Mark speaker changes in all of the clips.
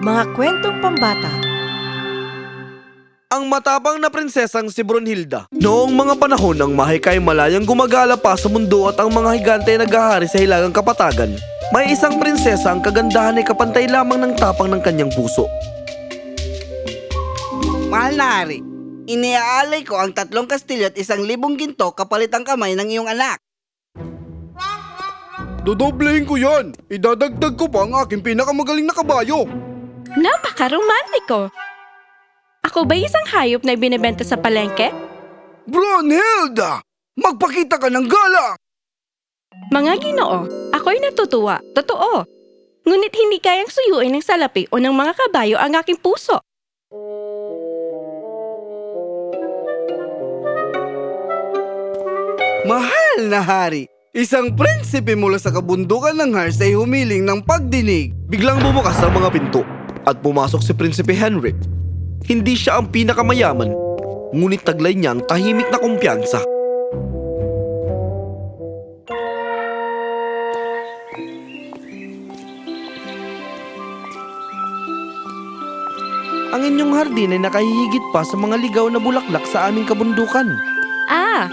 Speaker 1: Mga kwentong pambata.
Speaker 2: Ang matapang na prinsesang si Brunhilda. Noong mga panahon ng mahikay malayang gumagala pa sa mundo at ang mga higante ay naghahari sa hilagang kapatagan, may isang prinsesa ang kagandahan ay kapantay lamang ng tapang ng kanyang puso.
Speaker 3: Mahal na hari, iniaalay ko ang 3 kastilyo at 1,000 ginto kapalit ang kamay ng iyong anak.
Speaker 2: Dodoblehin ko yan! Idadagdag ko pa ang aking pinakamagaling na kabayo!
Speaker 4: Napaka-romantiko! Ako ba isang hayop na ibinebenta sa palengke?
Speaker 2: Brunhilda! Magpakita ka ng galang!
Speaker 4: Mga ginoo, ako'y natutuwa, totoo. Ngunit hindi kayang suyuin ng salapi o ng mga kabayo ang aking puso.
Speaker 3: Mahal na hari, isang prinsipe mula sa kabundukan ng Hars ay humiling ng pagdinig.
Speaker 2: Biglang bumukas ang mga pinto at pumasok si Prinsipe Henrik. Hindi siya ang pinakamayaman, ngunit taglay niya ang tahimik na kumpiyansa. Ang inyong hardin ay nakahihigit pa sa mga ligaw na bulaklak sa aming kabundukan.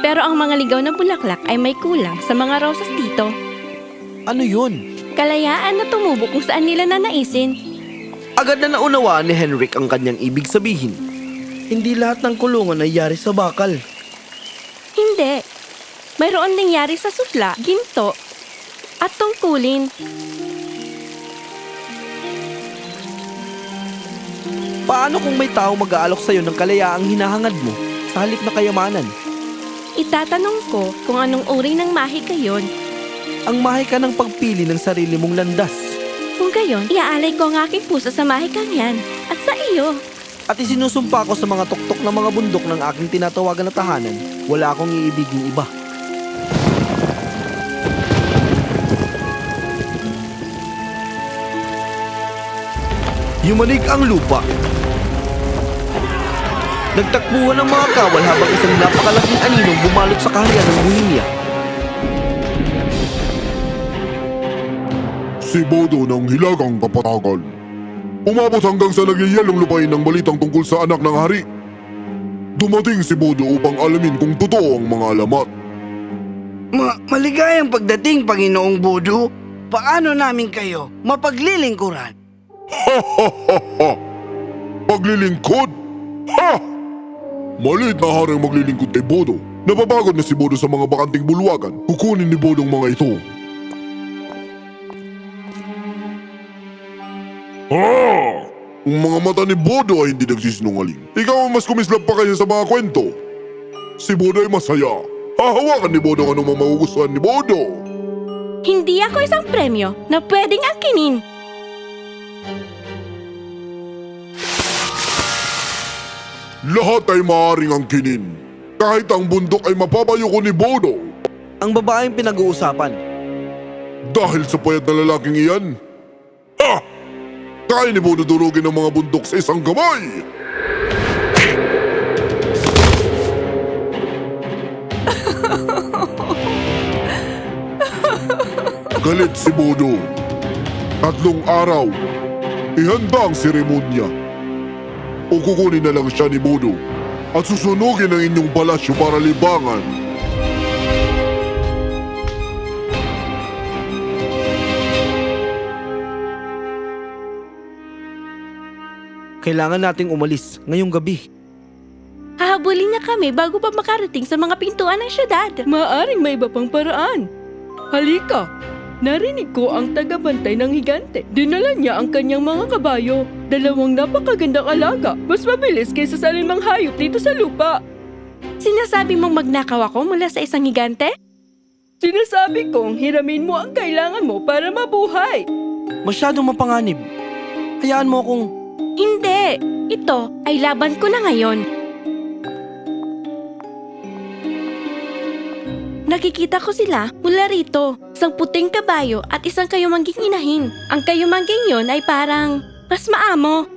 Speaker 4: Pero ang mga ligaw na bulaklak ay may kulang sa mga rosas dito.
Speaker 2: Ano yun?
Speaker 4: Kalayaan na tumubo kung saan nila nanaisin.
Speaker 2: Agad na naunawaan ni Henrik ang kanyang ibig sabihin. Hindi lahat ng kulungan ay yari sa bakal.
Speaker 4: Hindi. Mayroon ding yari sa sutla, ginto, at tungkulin.
Speaker 2: Paano kung may tao mag-aalok sa'yo ng kalayaang hinahangad mo sa halip na kayamanan?
Speaker 4: Itatanong ko kung anong uri ng mahika yon.
Speaker 2: Ang mahika ng pagpili ng sarili mong landas.
Speaker 4: Kung gayon, iaalay ko ang aking puso sa mahikang yan at sa iyo.
Speaker 2: At isinusumpa ko sa mga tuktok ng mga bundok ng aking tinatawagan na tahanan, wala akong iibiging iba. Yumanig ang lupa. Nagtakbuhan ang mga kawal habang isang napakalaking aninong bumalot sa kaharian ng Bohemia.
Speaker 5: Si Bodo ng Hilagang Kapatagan. Umabot hanggang sa nagyayalong lupain ng balitang tungkol sa anak ng hari. Dumating si Bodo upang alamin kung totoo ang mga alamat.
Speaker 3: Maligayang pagdating, Panginoong Bodo. Paano namin kayo mapaglilingkuran?
Speaker 5: Paglilingkod? Ha! Maliit na haring maglilingkod kay Bodo. Napapagod na si Bodo sa mga bakanting bulwagan. Kukunin ni Bodo ang mga ito. Ang mga mata ni Bodo ay hindi nagsisinungaling. Ikaw ang mas kumislap pa kaya sa mga kwento. Si Bodo ay masaya. Hahawakan ni Bodo ang anumang magugustuhan ni Bodo.
Speaker 4: Hindi ako isang premyo na pwedeng angkinin.
Speaker 5: Lahat ay maaaring angkinin. Kahit ang bundok ay mapapayo ni Bodo.
Speaker 2: Ang babaeng pinag-uusapan.
Speaker 5: Dahil sa payat na lalaking iyan, kaya ni Bodo durugin ang mga bundok sa isang kamay! Galit si Bodo. 3 araw, ihanda ang seremonya. O kukunin na lang siya ni Bodo at susunugin ang inyong palasyo para libangan.
Speaker 2: Kailangan nating umalis ngayong gabi.
Speaker 4: Hahabulin niya kami bago pa makarating sa mga pintuan ng syudad. Maaring may iba pang paraan. Halika! Narinig ko ang tagabantay ng higante. Dinala niya ang kanyang mga kabayo. 2 napakagandang alaga. Mas mabilis kaysa sa alinmang hayop dito sa lupa. Sinasabi mong magnakaw ako mula sa isang higante? Sinasabi kong hiramin mo ang kailangan mo para mabuhay.
Speaker 2: Masyadong mapanganib. Hayaan mo akong...
Speaker 4: Hindi! Ito ay laban ko na ngayon. Nakikita ko sila mula rito. Isang puting kabayo at isang kayumangging inahin. Ang kayumangging yon ay parang mas maamo.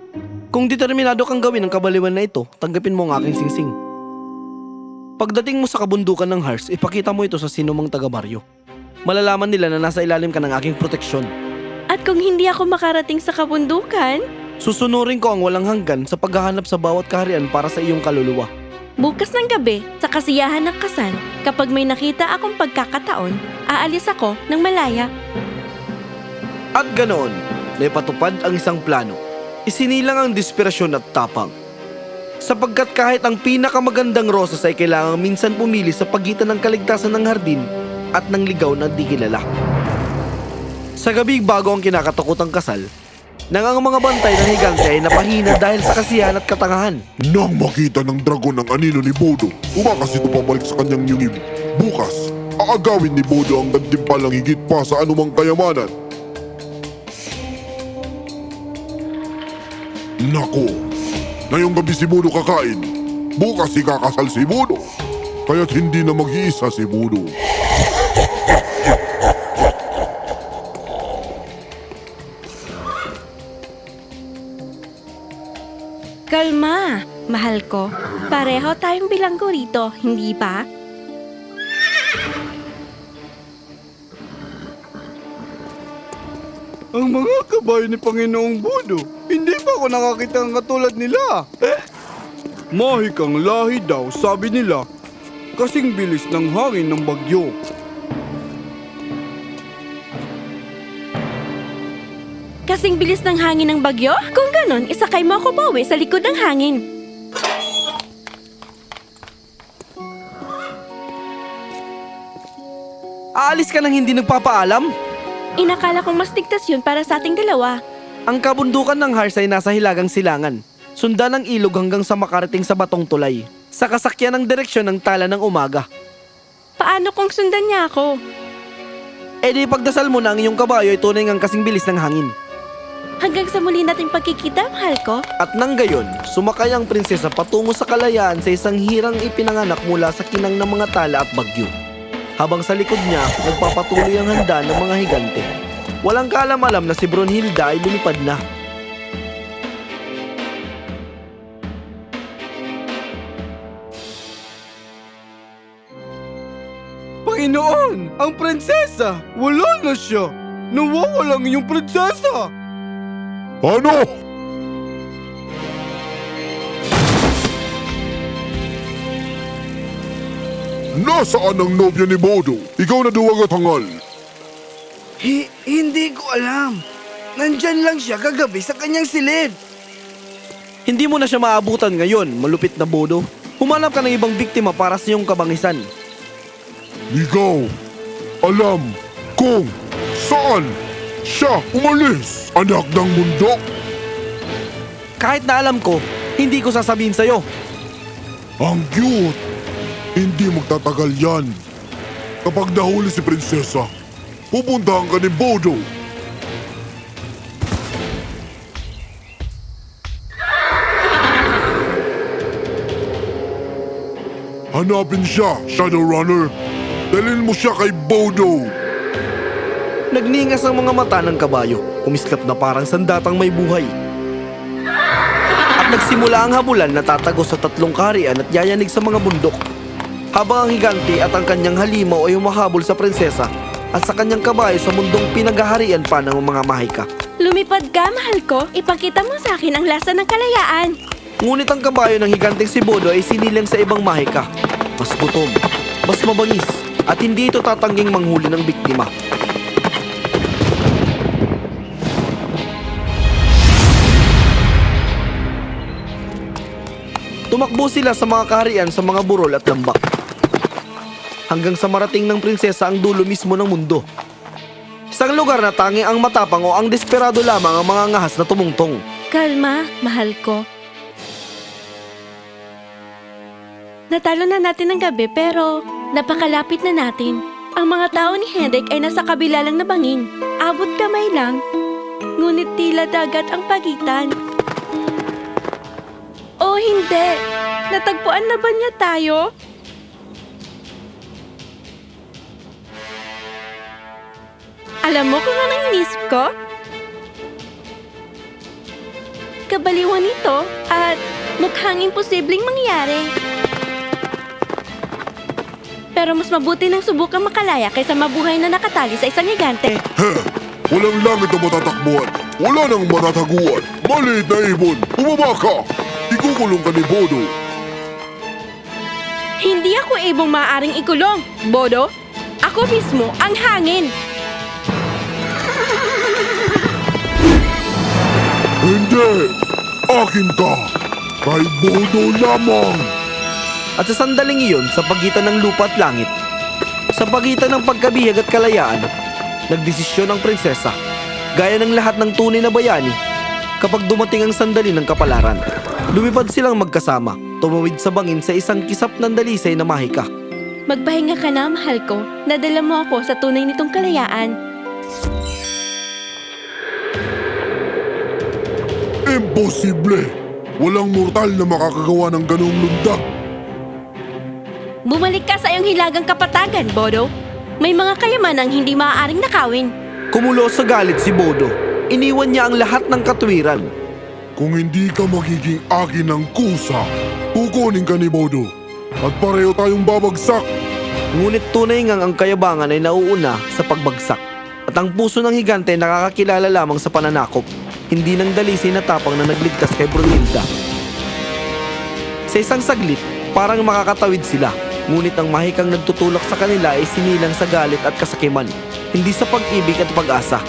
Speaker 2: Kung determinado kang gawin ang kabaliwan na ito, tanggapin mo ang aking singsing. Pagdating mo sa kabundukan ng Hars, ipakita mo ito sa sinumang taga-baryo. Malalaman nila na nasa ilalim ka ng aking proteksyon.
Speaker 4: At kung hindi ako makarating sa kabundukan,
Speaker 2: Susunurin ko ang walang hanggan sa paghahanap sa bawat kaharian para sa iyong kaluluwa.
Speaker 4: Bukas ng gabi, sa kasiyahan ng kasal, kapag may nakita akong pagkakataon, aalis ako ng malaya.
Speaker 2: At ganoon, naipatupad ang isang plano. Isinilang ang desperasyon at tapang. Sapagkat kahit ang pinakamagandang rosas ay kailangang minsan pumili sa pagitan ng kaligtasan ng hardin at ng ligaw na di kilala. Sa gabi bago ang kinakatakutang kasal, nang ang mga bantay ng higante ay napahina dahil sa kasiyahan at katangahan.
Speaker 5: Nang makita ng dragon ang anino ni Bodo, umakas ito pabalik sa kanyang yungib. Bukas, aagawin ni Bodo ang gantimpalang higit pa sa anumang kayamanan. Nako, ngayong gabi si Bodo kakain. Bukas ikakasal si Bodo. Kaya't hindi na mag-iisa si Bodo.
Speaker 4: Kalma, mahal ko. Pareho tayong bilanggo rito, hindi ba?
Speaker 3: Ang mga kabayo ni Panginoong Bodo, hindi pa ako nakakita ng katulad nila. Mahikang lahi daw, sabi nila. Kasing bilis ng hangin ng bagyo.
Speaker 4: Kasing bilis ng hangin ng bagyo? Kung ganon, isakay mo ako bawi sa likod ng hangin.
Speaker 2: Aalis ka nang hindi nagpapaalam?
Speaker 4: Inakala kong mas ligtas yun para sa ating dalawa.
Speaker 2: Ang kabundukan ng Hars ay nasa hilagang silangan. Sundan ng ilog hanggang sa makarating sa Batong Tulay. Sa kasakyan ng direksyon ng tala ng umaga.
Speaker 4: Paano kung sundan niya ako?
Speaker 2: E di pagdasal mo na ang iyong kabayo ay tunay ngang kasing bilis ng hangin.
Speaker 4: Hanggang sa muli nating pagkikita, mahal ko.
Speaker 2: At nang gayon, sumakay ang prinsesa patungo sa kalayaan sa isang hirang ipinanganak mula sa kinang ng mga tala at bagyo. Habang sa likod niya, nagpapatuloy ang handa ng mga higante. Walang kaalam-alam na si Brunhilda ay lumipad na.
Speaker 3: Panginoon, ang prinsesa! Wala na siya! Nawawalang iyong prinsesa!
Speaker 5: Ano? Nasaan ang nobya ni Bodo? Ikaw na duwag at hangal.
Speaker 3: Hindi ko alam. Nandyan lang siya kagabi sa kanyang silid.
Speaker 2: Hindi mo na siya maabutan ngayon, malupit na Bodo. Humanap ka ng ibang biktima para sa iyong kabangisan.
Speaker 5: Ikaw, alam kung saan siya umalis, anak ng mundo.
Speaker 2: Kahit na alam ko, hindi ko sasabihin sa'yo.
Speaker 5: Ang cute. Hindi magtatagal yan. Kapag nahuli si prinsesa, pupuntahan ka ni Bodo. Hanapin siya, Shadowrunner. Dalhin mo siya kay Bodo.
Speaker 2: Nagningas ang mga mata ng kabayo, kumislap na parang sandatang may buhay. At nagsimula ang habulan na tatago sa tatlong kaharian at yayanig sa mga bundok. Habang ang higante at ang kanyang halimaw ay humahabol sa prinsesa at sa kanyang kabayo sa mundong pinaghaharian pa ng mga mahika.
Speaker 4: Lumipad ka, mahal ko. Ipakita mo sa akin ang lasa ng kalayaan.
Speaker 2: Ngunit ang kabayo ng higanteng si Bodo ay sinilang sa ibang mahika. Mas gutom, mas mabangis, at hindi ito tatangging manghuli ng biktima. Tumakbo sila sa mga kaharian sa mga burol at lambak. Hanggang sa marating ng prinsesa ang dulo mismo ng mundo. Isang lugar na tanging ang matapang o ang desperado lamang ang mga ngahas na tumungtong.
Speaker 4: Kalma, mahal ko. Natalo na natin ang gabi pero napakalapit na natin. Ang mga tao ni Henrik ay nasa kabila lang na bangin. Abot kamay lang. Ngunit tila dagat ang pagitan. Oh, hindi. Natagpuan na ba niya tayo? Alam mo kung anong inisip ko? Kabaliwan ito at mukhang imposibleng mangyari. Pero mas mabuti nang subukang makalaya kaysa mabuhay na nakatali sa isang higante.
Speaker 5: Walang langit na matatakbuhan. Wala nang matataguan. Maliit na ibon, bumaba ka! Ikukulong ka ni Bodo.
Speaker 4: Hindi ako ibong maaaring ikulong, Bodo. Ako mismo ang hangin.
Speaker 5: Hindi! Akin ka! Kay Bodo lamang!
Speaker 2: At sa sandaling iyon, sa pagitan ng lupa at langit, sa pagitan ng pagkabihag at kalayaan, nagdesisyon ang prinsesa, gaya ng lahat ng tunay na bayani, kapag dumating ang sandali ng kapalaran. Lumipad silang magkasama, tumawid sa bangin sa isang kisap ng dalisay na mahika.
Speaker 4: Magpahinga ka na, mahal ko. Nadala mo ako sa tunay nitong kalayaan.
Speaker 5: Imposible! Walang mortal na makakagawa ng ganong lundag.
Speaker 4: Bumalik ka sa iyong hilagang kapatagan, Bodo. May mga kayamanang hindi maaaring nakawin.
Speaker 2: Kumulo sa galit si Bodo. Iniwan niya ang lahat ng katwiran.
Speaker 5: Kung hindi ka magiging akin ng kusa, kukunin ka ni Bodo. At pareho tayong babagsak.
Speaker 2: Ngunit tunay ngang ang kayabangan ay nauuna sa pagbagsak. At ang puso ng higante nakakakilala lamang sa pananakop, hindi ng dalisay na tapang na nagligtas kay Brunhilda. Sa isang saglit, parang makakatawid sila. Ngunit ang mahikang nagtutulak sa kanila ay sinilang sa galit at kasakiman, hindi sa pag-ibig at pag-asa.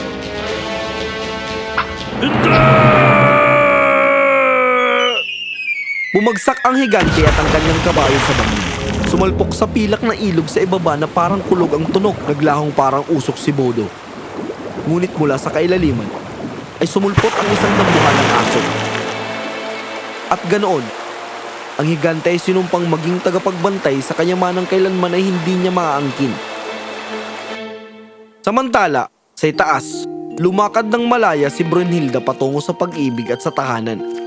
Speaker 2: Bumagsak ang higante at ang kanyang kabayo sa bangin. Sumalpok sa pilak na ilog sa ibaba na parang kulog ang tunog, naglahong parang usok si Bodo. Ngunit mula sa kailaliman ay sumulpot ang isang dambuhan ng aso. At ganoon, ang higante ay sinumpang maging tagapagbantay sa kanyamanang kailanman ay hindi niya maaangkin. Samantala, sa itaas, lumakad ng malaya si Brunhilda patungo sa pag-ibig at sa tahanan.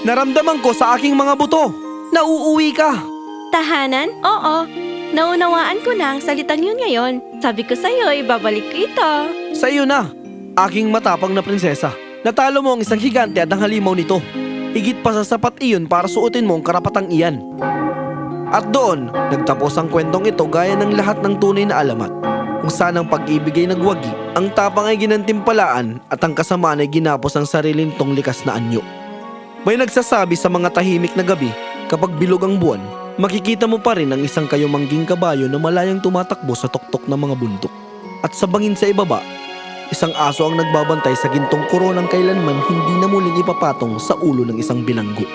Speaker 2: Naramdaman ko sa aking mga buto, nauuwi ka.
Speaker 4: Tahanan? Oo. Naunawaan ko na ang salitang yun ngayon. Sabi ko sa'yo, ibabalik ko ito.
Speaker 2: Sa iyo na, aking matapang na prinsesa. Natalo mo ang isang higante at ang halimaw nito. Higit pa sa sapat iyon para suotin mo ang karapatang iyan. At doon, nagtapos ang kwentong ito gaya ng lahat ng tunay na alamat. Kung saan ang pag-ibig ay nagwagi, ang tapang ay ginantimpalaan at ang kasamaan ay ginapos ang sarili nitong likas na anyo. May nagsasabi sa mga tahimik na gabi, kapag bilog ang buwan, makikita mo pa rin ang isang kayomangging kabayo na malayang tumatakbo sa tuktok ng mga bundok. At sa bangin sa ibaba, isang aso ang nagbabantay sa gintong koronang kailanman hindi na muling ipapatong sa ulo ng isang bilanggo.